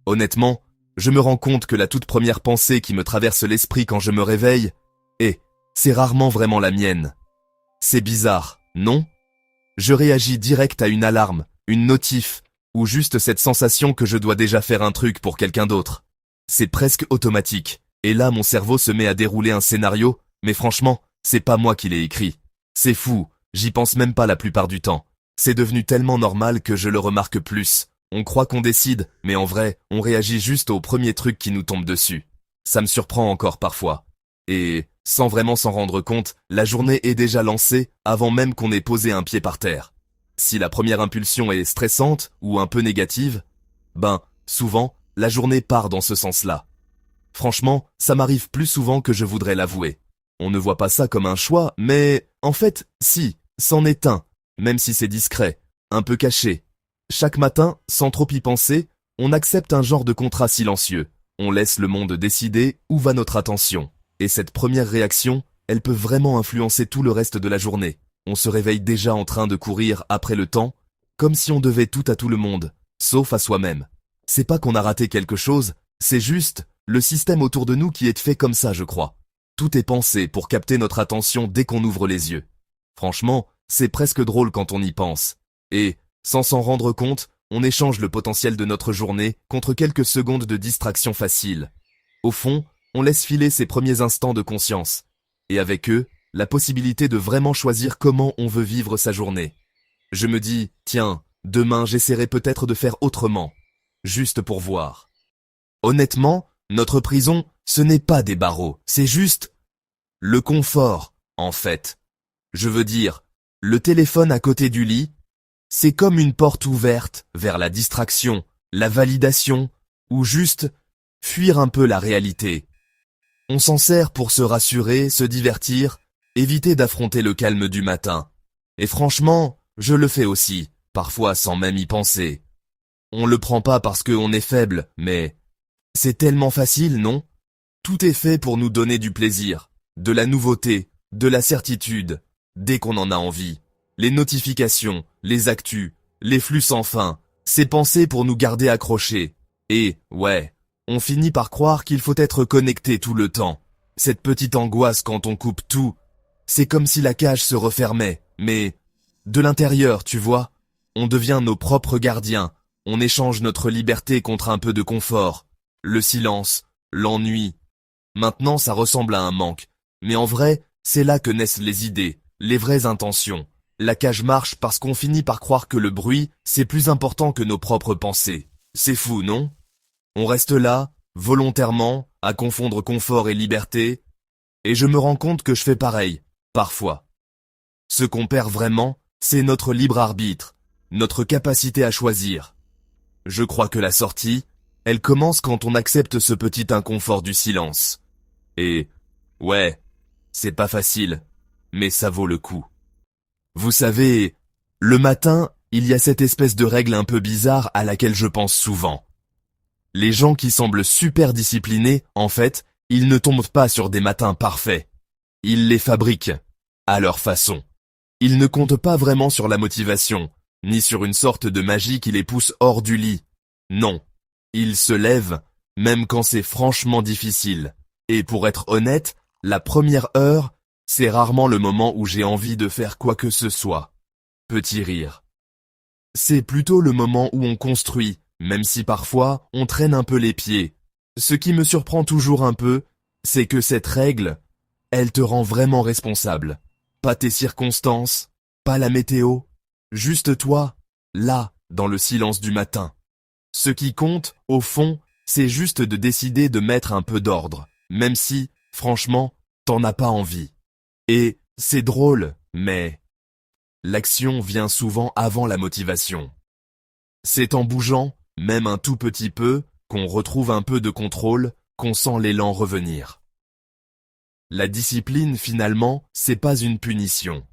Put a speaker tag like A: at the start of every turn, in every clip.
A: Honnêtement, je me rends compte que la toute première pensée qui me traverse l'esprit quand je me réveille, c'est rarement vraiment la mienne. C'est bizarre, non? Je réagis direct à une alarme, une notif, ou juste cette sensation que je dois déjà faire un truc pour quelqu'un d'autre. C'est presque automatique, et là mon cerveau se met à dérouler un scénario, mais franchement, c'est pas moi qui l'ai écrit. C'est fou, j'y pense même pas la plupart du temps. C'est devenu tellement normal que je le remarque plus. On croit qu'on décide, mais en vrai, on réagit juste au premier truc qui nous tombe dessus. Ça me surprend encore parfois. Et, sans vraiment s'en rendre compte, la journée est déjà lancée avant même qu'on ait posé un pied par terre. Si la première impulsion est stressante ou un peu négative, souvent, la journée part dans ce sens-là. Franchement, ça m'arrive plus souvent que je voudrais l'avouer. On ne voit pas ça comme un choix, mais en fait, si, c'en est un, même si c'est discret, un peu caché. Chaque matin, sans trop y penser, on accepte un genre de contrat silencieux. On laisse le monde décider où va notre attention. Et cette première réaction, elle peut vraiment influencer tout le reste de la journée. On se réveille déjà en train de courir après le temps, comme si on devait tout à tout le monde, sauf à soi-même. C'est pas qu'on a raté quelque chose, c'est juste le système autour de nous qui est fait comme ça, je crois. Tout est pensé pour capter notre attention dès qu'on ouvre les yeux. Franchement, c'est presque drôle quand on y pense. Et, sans s'en rendre compte, on échange le potentiel de notre journée contre quelques secondes de distraction facile. Au fond, on laisse filer ces premiers instants de conscience. Et avec eux, la possibilité de vraiment choisir comment on veut vivre sa journée. Je me dis, tiens, demain j'essaierai peut-être de faire autrement. Juste pour voir. Honnêtement, notre prison, ce n'est pas des barreaux, c'est juste le confort, en fait. Je veux dire, le téléphone à côté du lit, c'est comme une porte ouverte vers la distraction, la validation, ou juste fuir un peu la réalité. On s'en sert pour se rassurer, se divertir, éviter d'affronter le calme du matin. Et franchement, je le fais aussi, parfois sans même y penser. On le prend pas parce qu'on est faible, mais c'est tellement facile, non? Tout est fait pour nous donner du plaisir, de la nouveauté, de la certitude, dès qu'on en a envie. Les notifications, les actus, les flux sans fin, c'est pensé pour nous garder accrochés. Et, ouais, on finit par croire qu'il faut être connecté tout le temps. Cette petite angoisse quand on coupe tout, c'est comme si la cage se refermait, mais de l'intérieur, tu vois, on devient nos propres gardiens, on échange notre liberté contre un peu de confort, le silence, l'ennui. Maintenant, ça ressemble à un manque, mais en vrai, c'est là que naissent les idées, les vraies intentions. La cage marche parce qu'on finit par croire que le bruit, c'est plus important que nos propres pensées. C'est fou, non? On reste là, volontairement, à confondre confort et liberté, et je me rends compte que je fais pareil, parfois. Ce qu'on perd vraiment, c'est notre libre arbitre, notre capacité à choisir. Je crois que la sortie, elle commence quand on accepte ce petit inconfort du silence. Et, ouais, c'est pas facile, mais ça vaut le coup. Vous savez, le matin, il y a cette espèce de règle un peu bizarre à laquelle je pense souvent. Les gens qui semblent super disciplinés, en fait, ils ne tombent pas sur des matins parfaits. Ils les fabriquent, à leur façon. Ils ne comptent pas vraiment sur la motivation, ni sur une sorte de magie qui les pousse hors du lit. Non, ils se lèvent, même quand c'est franchement difficile. Et pour être honnête, la première heure, c'est rarement le moment où j'ai envie de faire quoi que ce soit. Petit rire. C'est plutôt le moment où on construit, même si parfois on traîne un peu les pieds. Ce qui me surprend toujours un peu, c'est que cette règle, elle te rend vraiment responsable. Pas tes circonstances, pas la météo, juste toi, là, dans le silence du matin. Ce qui compte, au fond, c'est juste de décider de mettre un peu d'ordre, même si, franchement, t'en as pas envie. Et c'est drôle, mais l'action vient souvent avant la motivation. C'est en bougeant, même un tout petit peu, qu'on retrouve un peu de contrôle, qu'on sent l'élan revenir. La discipline, finalement, c'est pas une punition.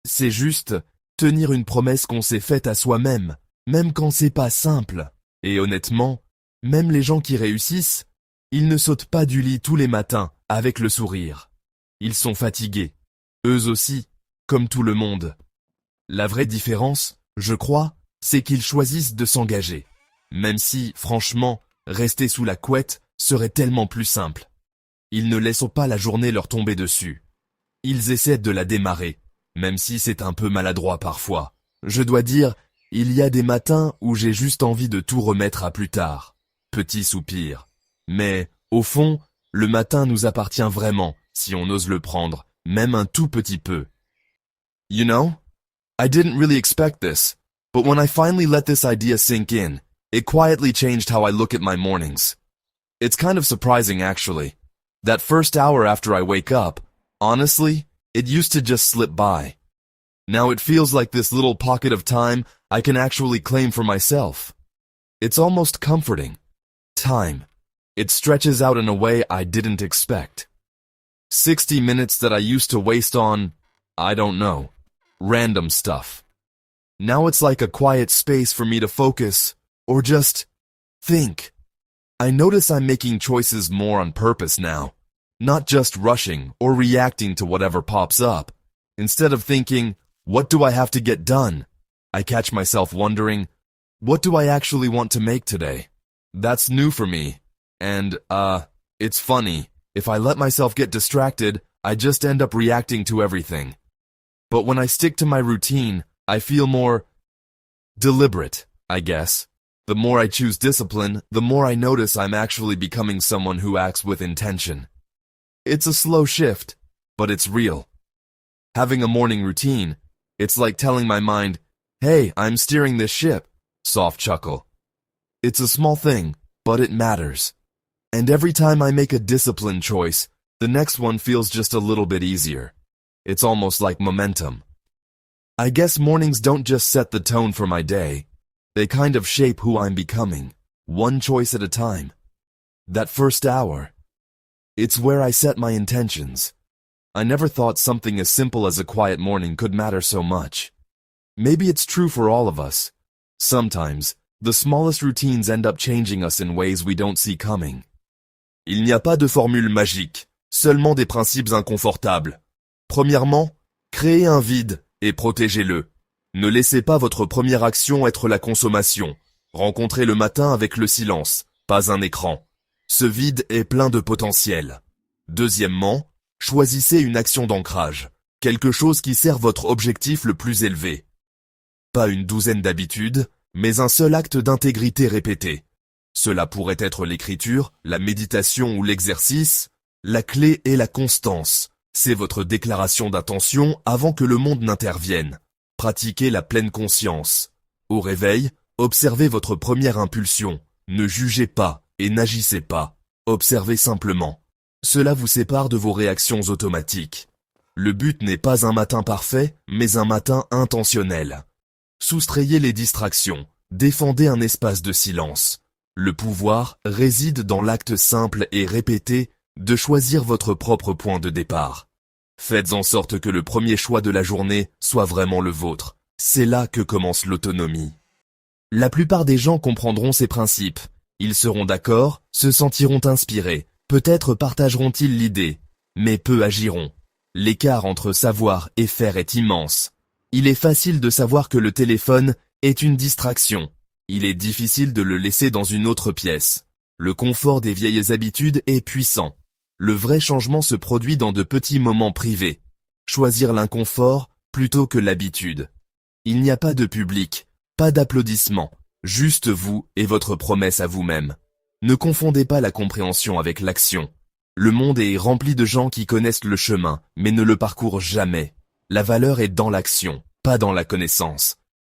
A: C'est juste tenir une promesse qu'on s'est faite à soi-même, même quand c'est pas simple. Et honnêtement, même les gens qui réussissent, ils ne sautent pas du lit tous les matins avec le sourire. Ils sont fatigués. Eux aussi, comme tout le monde. La vraie différence, je crois, c'est qu'ils choisissent de s'engager. Même si, franchement, rester sous la couette serait tellement plus simple. Ils ne laissent pas la journée leur tomber dessus. Ils essaient de la démarrer, même si c'est un peu maladroit parfois. Je dois dire, il y a des matins où j'ai juste envie de tout remettre à plus tard. Petit soupir. Mais, au fond, le matin nous appartient vraiment, si on ose le prendre, même un tout petit peu. You know, I didn't really expect this, but when I finally let this idea sink in, it quietly changed how I look at my mornings. It's kind of surprising actually. That first hour after I wake up, honestly, it used to just slip by. Now it feels like this little pocket of time I can actually claim for myself. It's almost comforting. Time. It stretches out in a way I didn't expect. 60 minutes that I used to waste on, I don't know, random stuff. Now it's like a quiet space for me to focus, or just think. I notice I'm making choices more on purpose now, not just rushing or reacting to whatever pops up. Instead of thinking, what do I have to get done? I catch myself wondering, what do I actually want to make today? That's new for me. And, it's funny. If I let myself get distracted, I just end up reacting to everything. But when I stick to my routine, I feel more deliberate, I guess. The more I choose discipline, the more I notice I'm actually becoming someone who acts with intention. It's a slow shift, but it's real. Having a morning routine, it's like telling my mind, hey, I'm steering this ship. Soft chuckle. It's a small thing, but it matters. And every time I make a disciplined choice, the next one feels just a little bit easier. It's almost like momentum. I guess mornings don't just set the tone for my day. They kind of shape who I'm becoming, one choice at a time. That first hour, it's where I set my intentions. I never thought something as simple as a quiet morning could matter so much. Maybe it's true for all of us. Sometimes, the smallest routines end up changing us in ways we don't see coming. Il n'y a pas de formule magique, seulement des principes inconfortables. Premièrement, créez un vide et protégez-le. Ne laissez pas votre première action être la consommation. Rencontrez le matin avec le silence, pas un écran. Ce vide est plein de potentiel. Deuxièmement, choisissez une action d'ancrage, quelque chose qui sert votre objectif le plus élevé. Pas une douzaine d'habitudes, mais un seul acte d'intégrité répété. Cela pourrait être l'écriture, la méditation ou l'exercice. La clé est la constance. C'est votre déclaration d'intention avant que le monde n'intervienne. Pratiquez la pleine conscience. Au réveil, observez votre première impulsion. Ne jugez pas et n'agissez pas. Observez simplement. Cela vous sépare de vos réactions automatiques. Le but n'est pas un matin parfait, mais un matin intentionnel. Soustrayez les distractions. Défendez un espace de silence. Le pouvoir réside dans l'acte simple et répété de choisir votre propre point de départ. Faites en sorte que le premier choix de la journée soit vraiment le vôtre. C'est là que commence l'autonomie. La plupart des gens comprendront ces principes. Ils seront d'accord, se sentiront inspirés, peut-être partageront-ils l'idée, mais peu agiront. L'écart entre savoir et faire est immense. Il est facile de savoir que le téléphone est une distraction. Il est difficile de le laisser dans une autre pièce. Le confort des vieilles habitudes est puissant. Le vrai changement se produit dans de petits moments privés. Choisir l'inconfort plutôt que l'habitude. Il n'y a pas de public, pas d'applaudissements, juste vous et votre promesse à vous-même. Ne confondez pas la compréhension avec l'action. Le monde est rempli de gens qui connaissent le chemin, mais ne le parcourent jamais. La valeur est dans l'action, pas dans la connaissance.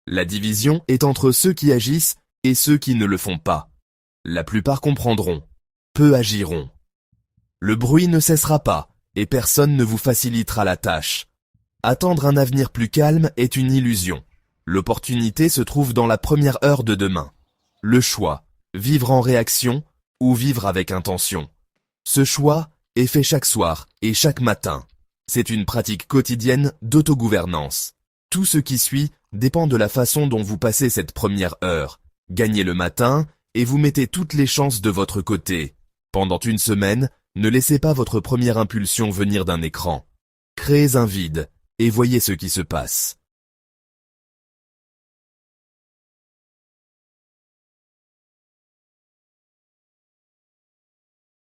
A: La division est entre ceux qui agissent et ceux qui ne le font pas. La plupart comprendront, peu agiront. Le bruit ne cessera pas, et personne ne vous facilitera la tâche. Attendre un avenir plus calme est une illusion. L'opportunité se trouve dans la première heure de demain. Le choix, vivre en réaction ou vivre avec intention. Ce choix est fait chaque soir et chaque matin. C'est une pratique quotidienne d'autogouvernance. Tout ce qui suit dépend de la façon dont vous passez cette première heure. Gagnez le matin et vous mettez toutes les chances de votre côté. Pendant une semaine, ne laissez pas votre première impulsion venir d'un écran. Créez un vide et voyez ce qui se passe.